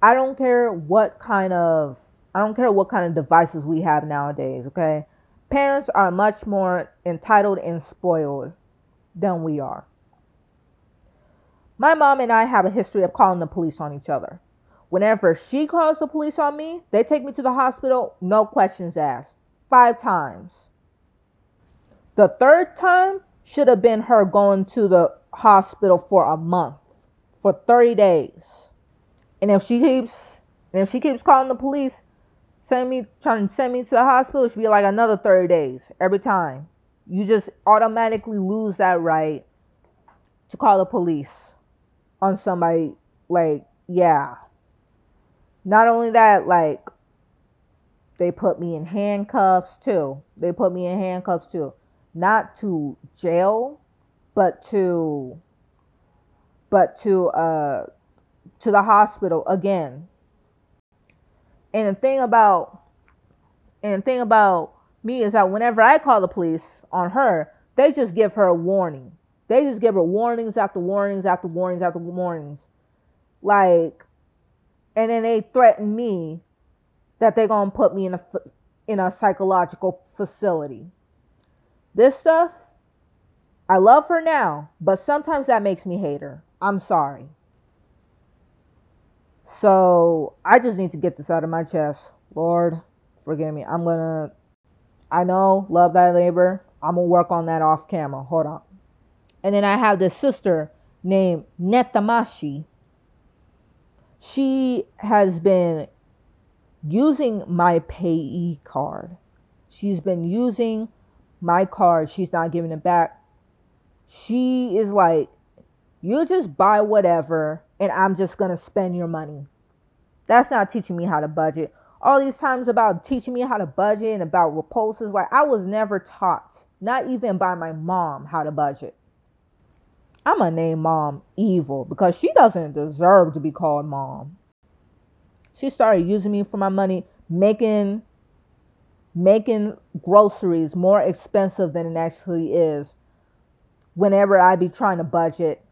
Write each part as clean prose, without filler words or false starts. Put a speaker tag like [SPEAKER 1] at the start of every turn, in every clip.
[SPEAKER 1] I don't care what kind of devices we have nowadays, okay? Parents are much more entitled and spoiled than we are. My mom and I have a history of calling the police on each other. Whenever she calls the police on me, they take me to the hospital, no questions asked. 5 times. The third time should have been her going to the hospital for a month, for 30 days. And if she keeps calling the police, trying to send me to the hospital, it should be like another 30 days every time. You just automatically lose that right to call the police on somebody. Like, yeah. Not only that, like, they put me in handcuffs too. Not to jail, but to the hospital again. And the thing about me is that whenever I call the police on her, they just give her a warning. They just give her warnings after warnings after warnings after warnings. Like, and then they threaten me that they're gonna put me in a psychological facility. This stuff, I love her now, but sometimes that makes me hate her. I'm sorry. So I just need to get this out of my chest. Lord, forgive me. I know, love thy labor. I'm gonna work on that off camera. Hold on. And then I have this sister named Netamashi. She has been using my payee card. She's been using my card. She's not giving it back. She is like, you just buy whatever and I'm just going to spend your money. That's not teaching me how to budget. All these times about teaching me how to budget and about repulses, like I was never taught, not even by my mom, how to budget. I'm going to name mom evil because she doesn't deserve to be called mom. She started using me for my money, making groceries more expensive than it actually is. Whenever I be trying to budget,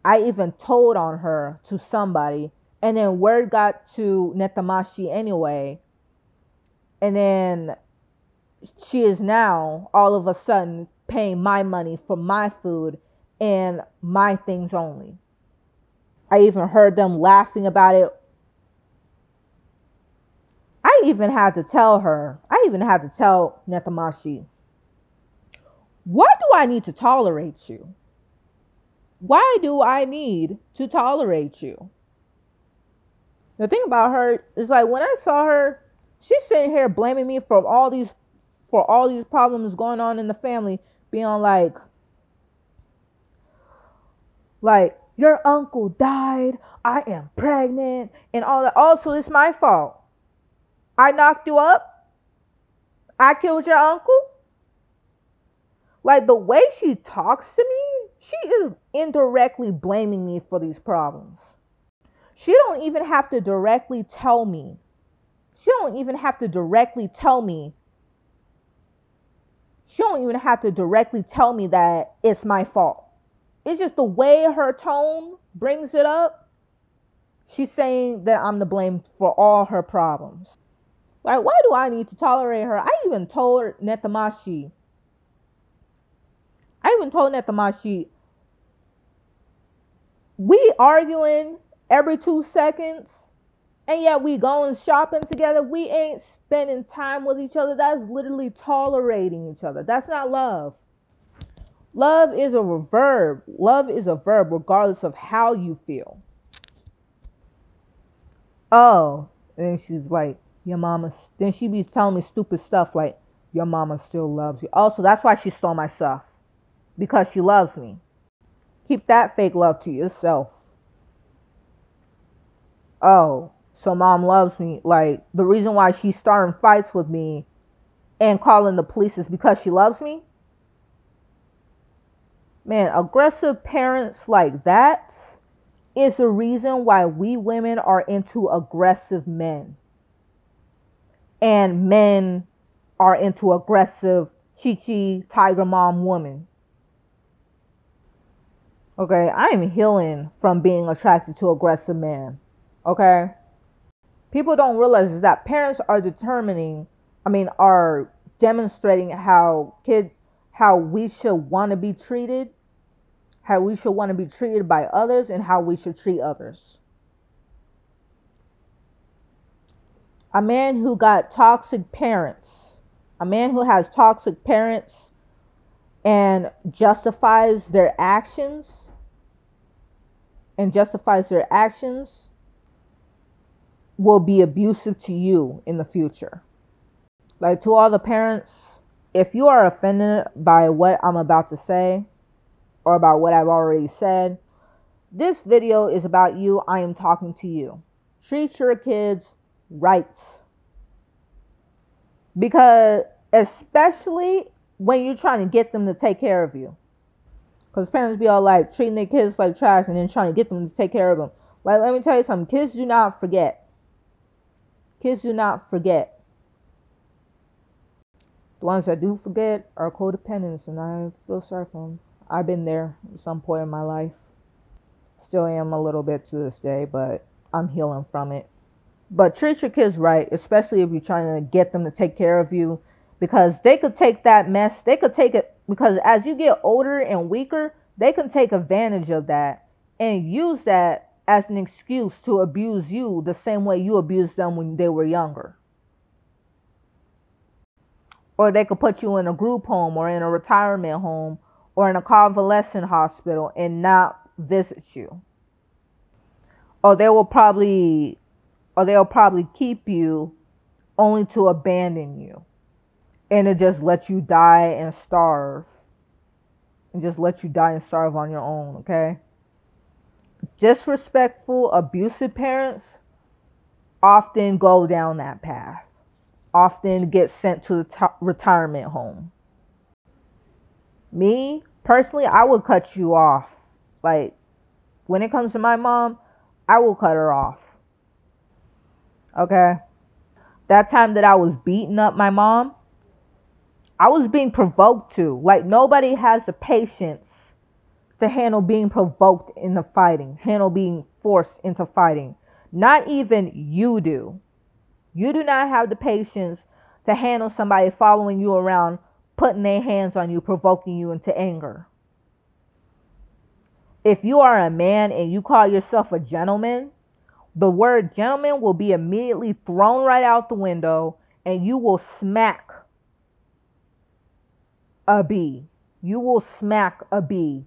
[SPEAKER 1] I even told on her to somebody, and then word got to Netamashi anyway, and then she is now all of a sudden paying my money for my food and my things only. I even heard them laughing about it. I even had to tell Netamashi, why do I need to tolerate you? Why do I need to tolerate you? The thing about her is, like, when I saw her, she's sitting here blaming me for all these problems going on in the family, being like your uncle died, I am pregnant, and all that. Also, it's my fault. I knocked you up. I killed your uncle. Like, the way she talks to me, she is indirectly blaming me for these problems. She don't even have to directly tell me. She don't even have to directly tell me. She don't even have to directly tell me that it's my fault. It's just the way her tone brings it up. She's saying that I'm to blame for all her problems. Like, why do I need to tolerate her? I even told Netamashi, we arguing every 2 seconds, and yet we going shopping together. We ain't spending time with each other. That's literally tolerating each other. That's not love. Love is a verb. Love is a verb regardless of how you feel. Oh, and then she's like, your mama. Then she be telling me stupid stuff like, your mama still loves you. Also, that's why she stole my stuff. Because she loves me. Keep that fake love to yourself. Oh, so mom loves me. Like, the reason why she's starting fights with me and calling the police is because she loves me? Man, aggressive parents like that is the reason why we women are into aggressive men. And men are into aggressive Chi-Chi tiger mom women. Okay, I am healing from being attracted to aggressive men. Okay? People don't realize is that parents are are demonstrating how we should want to be treated, how we should want to be treated by others, and how we should treat others. A man who got toxic parents, a man who has toxic parents and justifies their actions will be abusive to you in the future. Like, to all the parents, if you are offended by what I'm about to say or about what I've already said, this video is about you. I am talking to you. Treat your kids right. Because especially when you're trying to get them to take care of you. Because parents be all like treating their kids like trash and then trying to get them to take care of them. Like, let me tell you something. Kids do not forget. Kids do not forget. The ones that do forget are codependents, and I feel sorry for them. I've been there at some point in my life. Still am a little bit to this day, but I'm healing from it. But treat your kids right, especially if you're trying to get them to take care of you, because they could take that mess. They could take it, because as you get older and weaker, they can take advantage of that and use that as an excuse to abuse you the same way you abused them when they were younger. Or they could put you in a group home or in a retirement home or in a convalescent hospital and not visit you. Or they'll probably keep you only to abandon you and to just let you die and starve. And just let you die and starve on your own, okay? Disrespectful, abusive parents often go down that path. Often get sent to the retirement home. Me, personally, I would cut you off. Like, when it comes to my mom, I will cut her off. Okay? That time that I was beating up my mom, I was being provoked to. Like, nobody has the patience to handle being provoked into fighting, handle being forced into fighting. Not even you do. You do not have the patience to handle somebody following you around, putting their hands on you, provoking you into anger. If you are a man and you call yourself a gentleman, the word gentleman will be immediately thrown right out the window, and you will smack a bee. You will smack a bee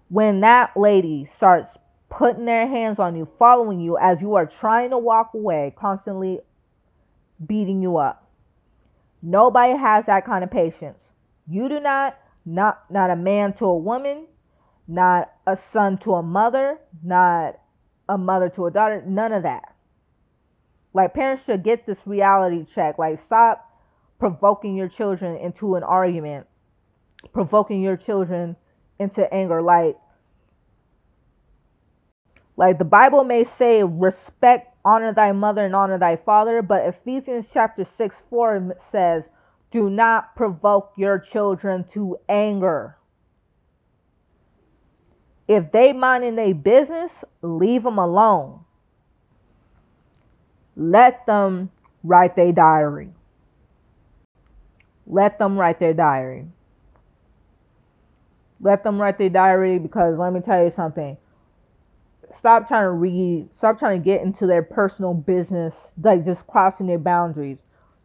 [SPEAKER 1] when that lady starts putting their hands on you, following you as you are trying to walk away, constantly beating you up. Nobody has that kind of patience. You do not a man to a woman, not a son to a mother, not a mother to a daughter, none of that. Like, parents should get this reality check. Like, stop provoking your children into an argument, provoking your children into anger. Like the Bible may say, respect, honor thy mother and honor thy father, but Ephesians chapter 6:4 says, do not provoke your children to anger. If they minding their business, leave them alone. Let them write their diary. Let them write their diary. Let them write their diary, because let me tell you something. Stop trying to get into their personal business, like just crossing their boundaries,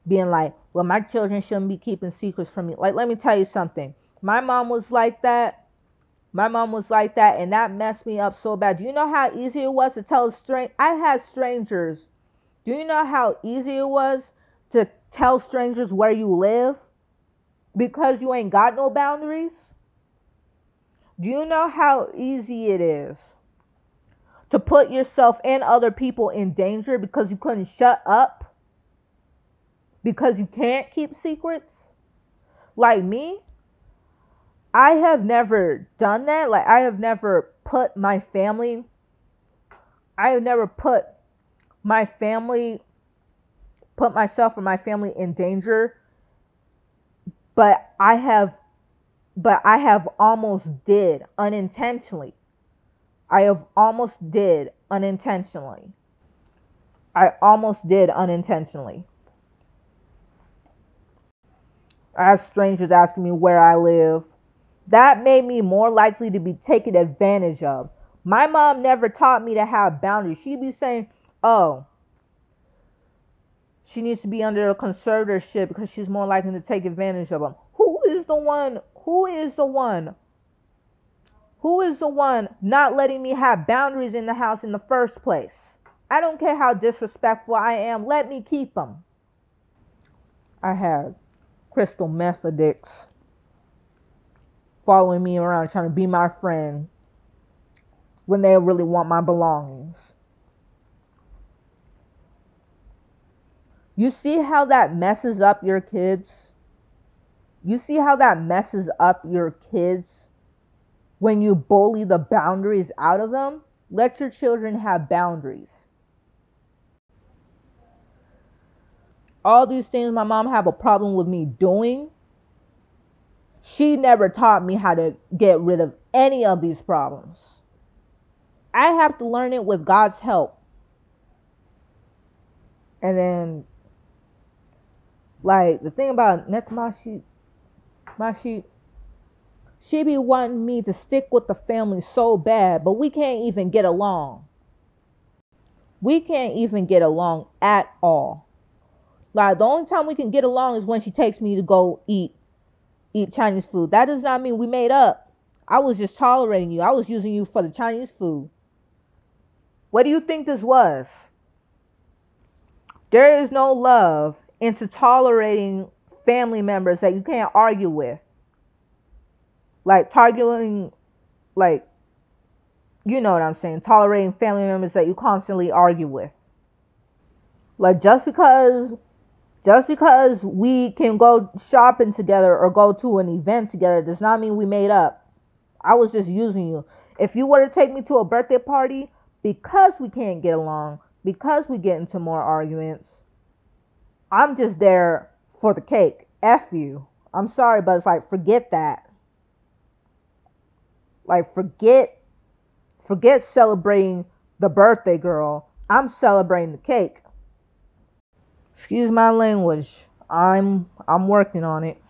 [SPEAKER 1] being like, well, my children shouldn't be keeping secrets from me. Like, let me tell you something. My mom was like that, and that messed me up so bad. Do you know how easy it was to tell I had strangers. Do you know how easy it was to tell strangers where you live because you ain't got no boundaries? Do you know how easy it is to put yourself and other people in danger because you couldn't shut up? Because you can't keep secrets? Like me, I have never done that. Like, I have never put myself or my family in danger. But I have almost did unintentionally. I almost did unintentionally. I have strangers asking me where I live. That made me more likely to be taken advantage of. My mom never taught me to have boundaries. She'd be saying, oh, she needs to be under a conservatorship because she's more likely to take advantage of them. Who is the one not letting me have boundaries in the house in the first place? I don't care how disrespectful I am. Let me keep them. I had crystal meth addicts following me around trying to be my friend when they really want my belongings. You see how that messes up your kids? You see how that messes up your kids when you bully the boundaries out of them? Let your children have boundaries. All these things my mom have a problem with me doing, she never taught me how to get rid of any of these problems. I have to learn it with God's help. And then, like, the thing about Netmashi, she be wanting me to stick with the family so bad, but we can't even get along. We can't even get along at all. Like, the only time we can get along is when she takes me to go eat Chinese food. That does not mean we made up. I was just tolerating you. I was using you for the Chinese food. What do you think this was? There is no love into tolerating family members that you can't argue with. Like targeting, like, you know what I'm saying, tolerating family members that you constantly argue with. Like, just because we can go shopping together or go to an event together does not mean we made up. I was just using you. If you were to take me to a birthday party, because we can't get along, because we get into more arguments, I'm just there for the cake. F you. I'm sorry, but it's like, forget that. Like, forget celebrating the birthday girl. I'm celebrating the cake. Excuse my language. I'm working on it.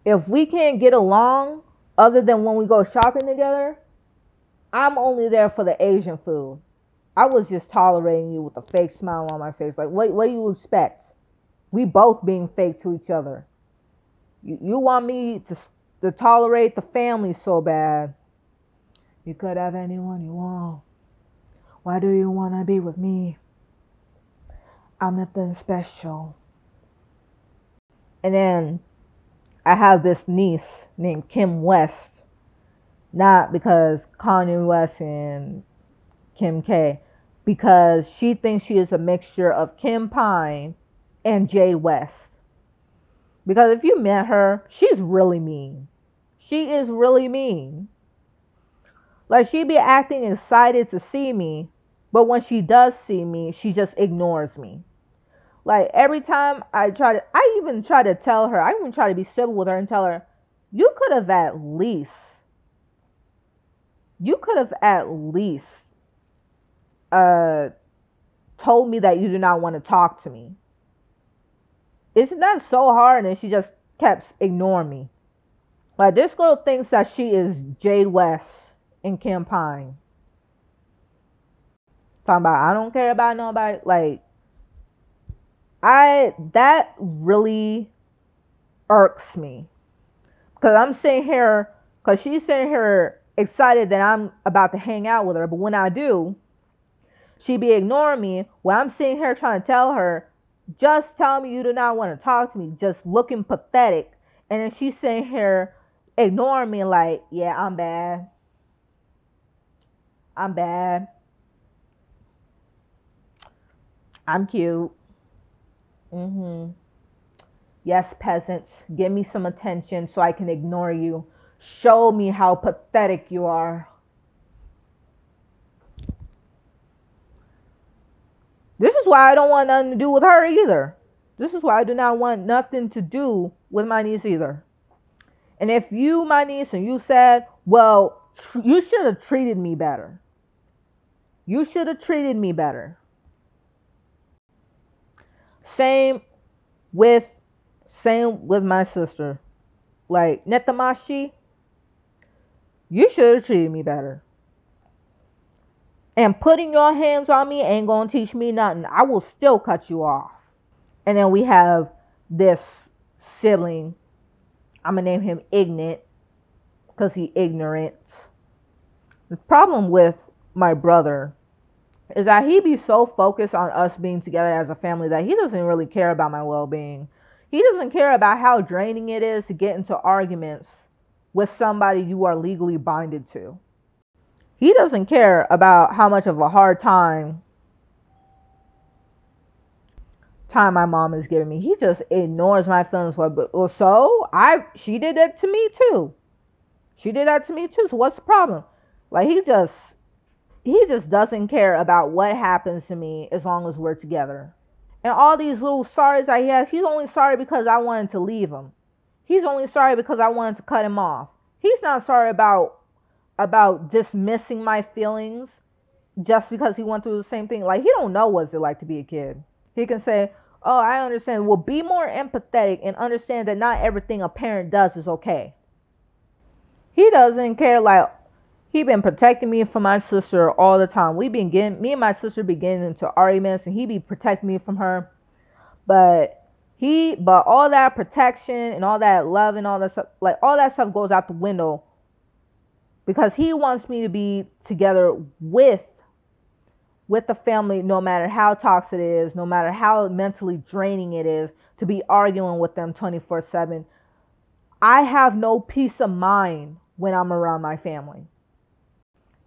[SPEAKER 1] If we can't get along other than when we go shopping together, I'm only there for the Asian food. I was just tolerating you with a fake smile on my face. Like, what do you expect? We both being fake to each other. You want me to tolerate the family so bad. You could have anyone you want. Why do you want to be with me? I'm nothing special. And then I have this niece named Kim West. Not because Kanye West and Kim K. Because she thinks she is a mixture of Kim Pine and Jay West. Because if you met her, she's really mean. She is really mean. Like, she be acting excited to see me, but when she does see me, she just ignores me. Like, every time I even try to tell her, I even try to be civil with her and tell her, you could have at least told me that you do not want to talk to me. It's not so hard, and she just kept ignoring me. Like, this girl thinks that she is Jade West and Kim Pine. Talking about, I don't care about nobody. Like, that really irks me. Because she's sitting here excited that I'm about to hang out with her. But when I do, she be ignoring me while I'm sitting here trying to tell her, just tell me you do not want to talk to me, just looking pathetic. And then she's sitting here ignoring me like, yeah, I'm bad. I'm cute. Yes, peasants, give me some attention so I can ignore you. Show me how pathetic you are. This is why I don't want nothing to do with her either. This is why I do not want nothing to do with my niece either. And if you, my niece, and you said, well, you should have treated me better. You should have treated me better. Same with same with my sister. Like, Netamashi, you should have treated me better. And putting your hands on me ain't gonna teach me nothing. I will still cut you off. And then we have this sibling. I'm gonna name him Ignorant because he ignorant. The problem with my brother is that he be so focused on us being together as a family that he doesn't really care about my well-being. He doesn't care about how draining it is to get into arguments with somebody you are legally binded to. He doesn't care about how much of a hard time my mom is giving me. He just ignores my feelings. She did that to me too. She did that to me too. So what's the problem? Like, he just doesn't care about what happens to me as long as we're together. And all these little sorries that he has, he's only sorry because I wanted to leave him. He's only sorry because I wanted to cut him off. He's not sorry about dismissing my feelings just because he went through the same thing. Like, he don't know what it's like to be a kid. He can say, oh, I understand. Well, be more empathetic and understand that not everything a parent does is okay. He doesn't care. Like, he been protecting me from my sister all the time. Me and my sister be getting into arguments, and he be protecting me from her. But all that protection and all that love and all that stuff, like, all that stuff goes out the window because he wants me to be together with the family, no matter how toxic it is, no matter how mentally draining it is to be arguing with them 24/7. I have no peace of mind when I'm around my family.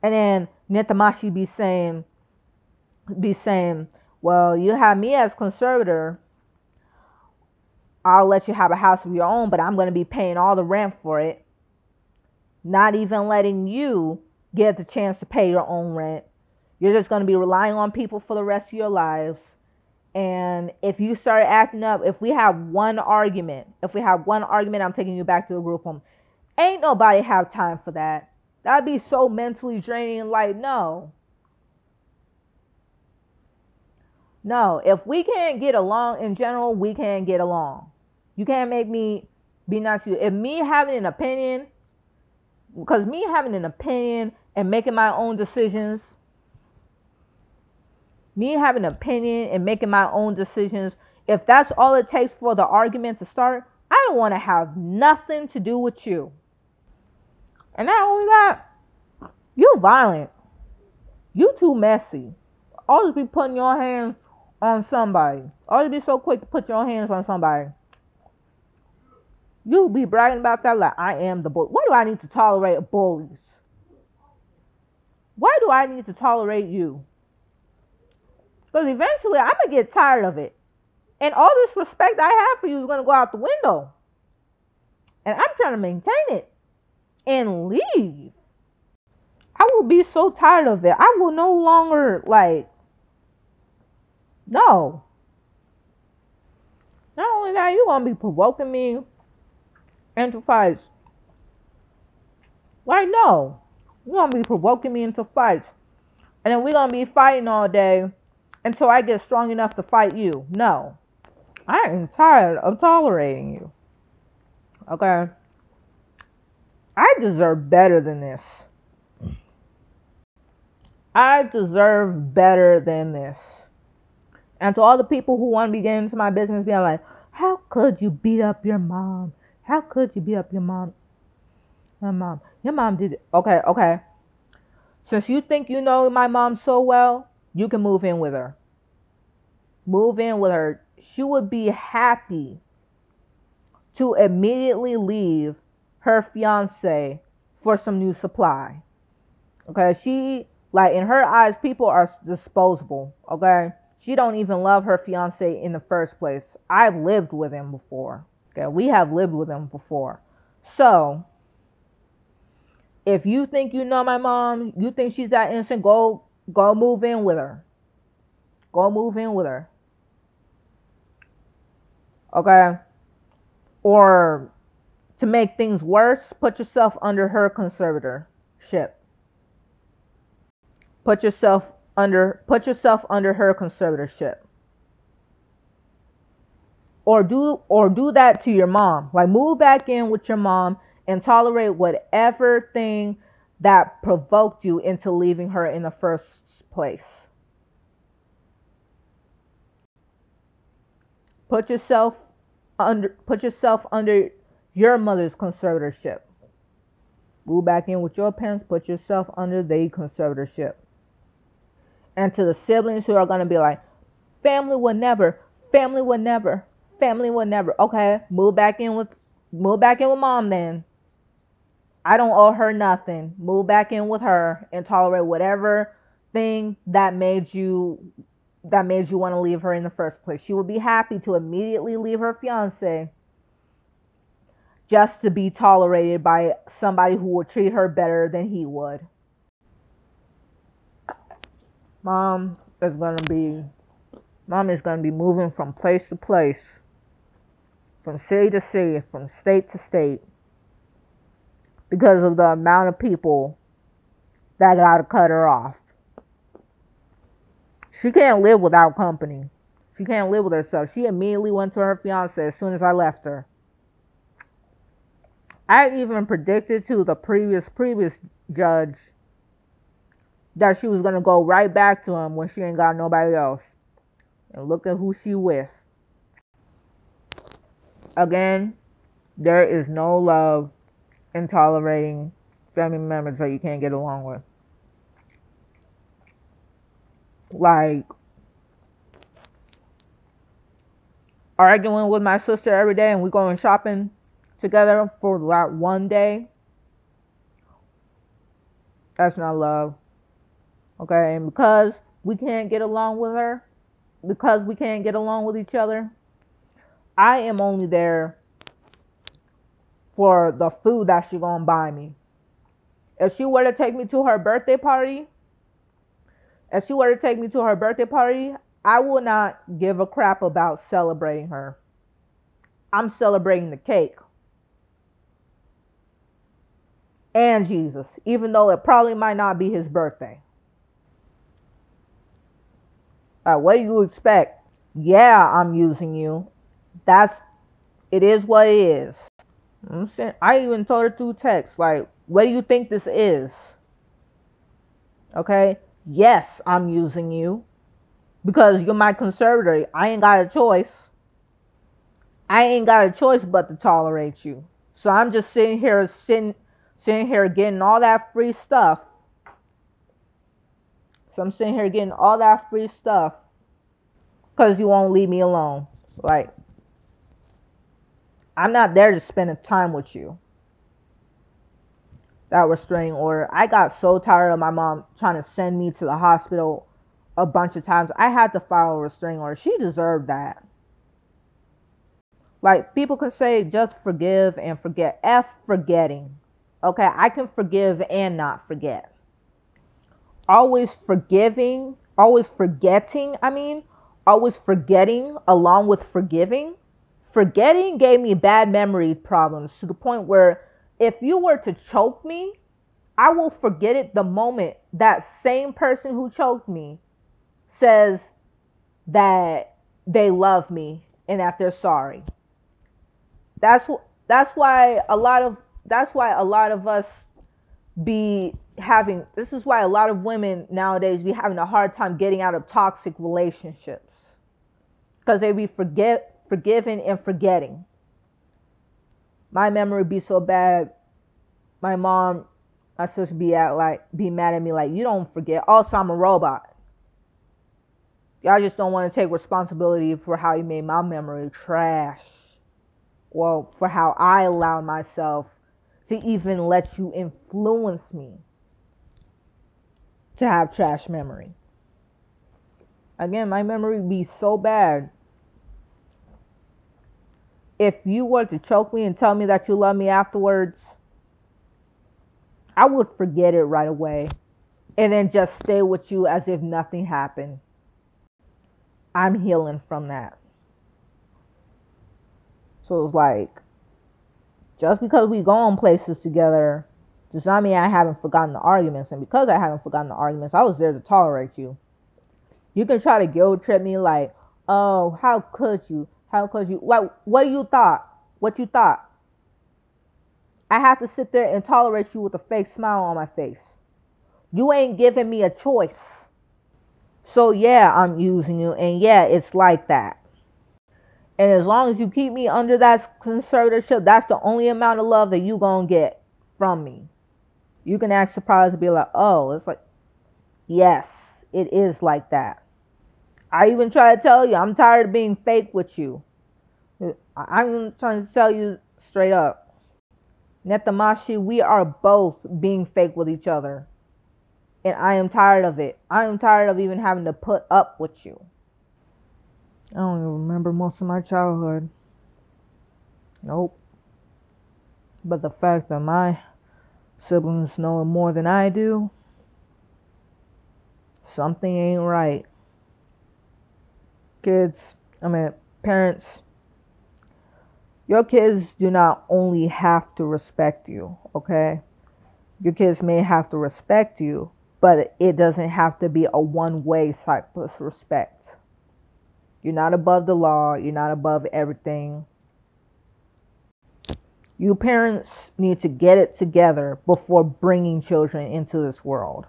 [SPEAKER 1] And then Netamashi be saying, well, you have me as conservator. I'll let you have a house of your own, but I'm going to be paying all the rent for it. Not even letting you get the chance to pay your own rent. You're just going to be relying on people for the rest of your lives. And if you start acting up, if we have one argument, I'm taking you back to the group home. Ain't nobody have time for that. That'd be so mentally draining. Like, no. No, if we can't get along in general, we can't get along. You can't make me be nice to you. If me having an opinion, because me having an opinion and making my own decisions, if that's all it takes for the argument to start, I don't want to have nothing to do with you. And not only that, you violent. You too messy. Always be putting your hands on somebody. Always be so quick to put your hands on somebody. You be bragging about that like I am the bully. Why do I need to tolerate bullies? Why do I need to tolerate you? Because eventually I'm going to get tired of it. And all this respect I have for you is going to go out the window. And I'm trying to maintain it and leave. I will be so tired of it. I will no longer, no. Not only that, you're going to be provoking me into fights. Like, no. You're going to be provoking me into fights. And then we're going to be fighting all day until I get strong enough to fight you. No. I am tired of tolerating you. Okay? I deserve better than this. I deserve better than this. And to all the people who want to be getting into my business, being like, how could you beat up your mom? How could you beat up your mom? Your mom did it. Okay. Since you think you know my mom so well, you can move in with her. Move in with her. She would be happy to immediately leave her fiance for some new supply. Okay, she, like, in her eyes, people are disposable. Okay, she don't even love her fiance in the first place. I've lived with him before. Okay, we have lived with him before. So, if you think you know my mom, you think she's that innocent, go move in with her. Go move in with her. Okay? Or, to make things worse, put yourself under her conservatorship. Put yourself under her conservatorship. or do that to your mom. Like, move back in with your mom and tolerate whatever thing that provoked you into leaving her in the first place. Put yourself under your mother's conservatorship. Move back in with your parents, put yourself under their conservatorship. And to the siblings who are going to be like, family would never, family would never, family would never. Okay, move back in with mom then. I don't owe her nothing. Move back in with her and tolerate whatever thing that made you want to leave her in the first place. She would be happy to immediately leave her fiance just to be tolerated by somebody who would treat her better than he would. Mom is gonna be moving from place to place, from city to city, from state to state, because of the amount of people that gotta cut her off. She can't live without company. She can't live with herself. She immediately went to her fiance as soon as I left her. I even predicted to the previous judge that she was gonna go right back to him when she ain't got nobody else. And look at who she with. Again, there is no love in tolerating family members that you can't get along with. Like, arguing with my sister every day and we going shopping together for that one day. That's not love. Okay, and because we can't get along with her, because we can't get along with each other, I am only there for the food that she gonna buy me. If she were to take me to her birthday party, I will not give a crap about celebrating her. I'm celebrating the cake. And Jesus, even though it probably might not be his birthday. What do you expect? Yeah, I'm using you. It is what it is. I even told her through text, like, what do you think this is? Okay? Yes, I'm using you. Because you're my conservator. I ain't got a choice. But to tolerate you. So I'm just sitting here getting all that free stuff. Because you won't leave me alone. Like, I'm not there to spend time with you. That restraining order. I got so tired of my mom trying to send me to the hospital a bunch of times. I had to file a restraining order. She deserved that. Like, people can say just forgive and forget. F forgetting. Okay, I can forgive and not forget. Always forgetting along with forgiving. Forgetting gave me bad memory problems to the point where if you were to choke me, I will forget it the moment that same person who choked me says that they love me and that they're sorry. That's why a lot of us be having, this is why a lot of women nowadays be having a hard time getting out of toxic relationships. Because they be forgiving and forgetting. My memory be so bad. My sister be mad at me like, you don't forget. Also, I'm a robot. Y'all just don't want to take responsibility for how you made my memory trash. Well, for how I allowed myself to even let you influence me to have trash memory. Again, my memory be so bad. If you were to choke me and tell me that you love me afterwards, I would forget it right away and then just stay with you as if nothing happened. I'm healing from that. So it's like, just because we go on places together does not mean I haven't forgotten the arguments. And because I haven't forgotten the arguments, I was there to tolerate you. You can try to guilt trip me like, oh, how could you? How? Cause you like what you thought? What you thought? I have to sit there and tolerate you with a fake smile on my face. You ain't giving me a choice. So yeah, I'm using you, and yeah, it's like that. And as long as you keep me under that conservatorship, that's the only amount of love that you gonna get from me. You can act surprised and be like, oh, it's like, yes, it is like that. I even try to tell you, I'm tired of being fake with you. I'm trying to tell you straight up. Netamashi, we are both being fake with each other. And I am tired of it. I am tired of even having to put up with you. I don't even remember most of my childhood. Nope. But the fact that my siblings know more than I do, something ain't right. Kids, I mean, parents, your kids do not only have to respect you, okay? Your kids may have to respect you, but it doesn't have to be a one-way type of respect. You're not above the law. You're not above everything. You parents need to get it together before bringing children into this world.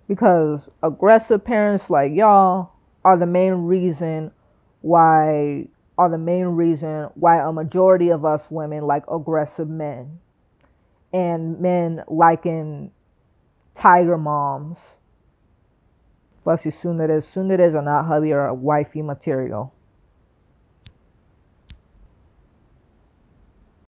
[SPEAKER 1] Because aggressive parents like y'all are the main reason why a majority of us women like aggressive men and men liking tiger moms. Plus, you soon that is are not hubby or wifey material.